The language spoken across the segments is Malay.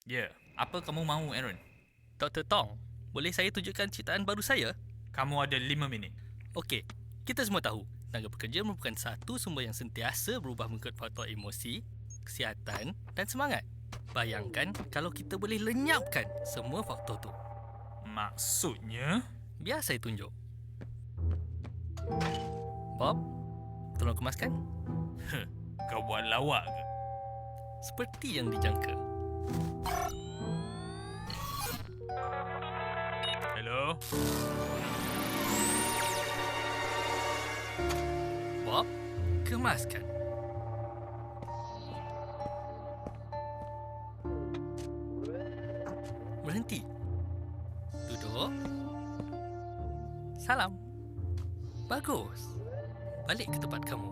Ya, apa kamu mahu, Aaron? Dr. Tong, boleh saya tunjukkan ciptaan baru saya? Kamu ada 5 minit. Okey, kita semua tahu tenaga pekerja merupakan satu sumber yang sentiasa berubah mengikut faktor emosi, kesihatan dan semangat. Bayangkan kalau kita boleh lenyapkan semua faktor tu. Maksudnya? Biar saya tunjuk. Bob, tolong kemaskan. Kau buat lawak ke? Seperti yang dijangka. Hello? Bob, kemaskan. Berhenti. Duduk. Salam. Bagus. Balik ke tempat kamu.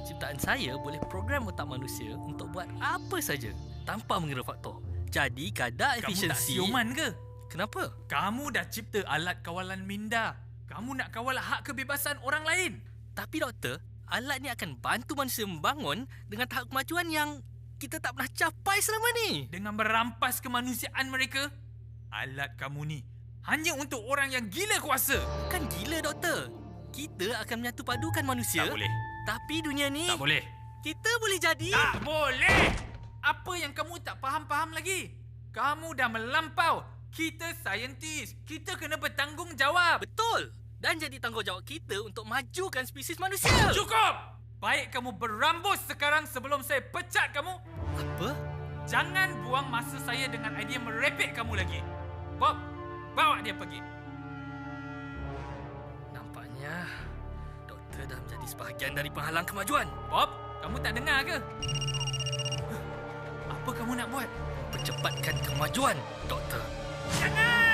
Ciptaan saya boleh program otak manusia untuk buat apa saja tanpa mengira faktor. Jadi kadar Kamu tak efisiensi... siuman ke? Kenapa? Kamu dah cipta alat kawalan minda. Kamu nak kawal hak kebebasan orang lain. Tapi doktor, alat ni akan bantu manusia membangun dengan tahap kemajuan yang kita tak pernah capai selama ni. Dengan merampas kemanusiaan mereka, alat kamu ni hanya untuk orang yang gila kuasa. Bukan gila doktor. Kita akan menyatu padukan manusia. Tak boleh. Tapi dunia ni... Tak boleh. Kita boleh jadi... Tak boleh! Apa yang kamu tak faham-faham lagi? Kamu dah melampau. Kita saintis. Kita kena bertanggungjawab. Betul. Dan jadi tanggungjawab kita untuk majukan spesies manusia. Cukup! Baik kamu berambus sekarang sebelum saya pecat kamu. Apa? Jangan buang masa saya dengan idea merepek kamu lagi. Bob, bawa dia pergi. Nampaknya doktor dah menjadi sebahagian dari penghalang kemajuan. Bob, kamu tak dengar ke? Apa kamu nak buat? Percepatkan kemajuan, doktor. Jangan!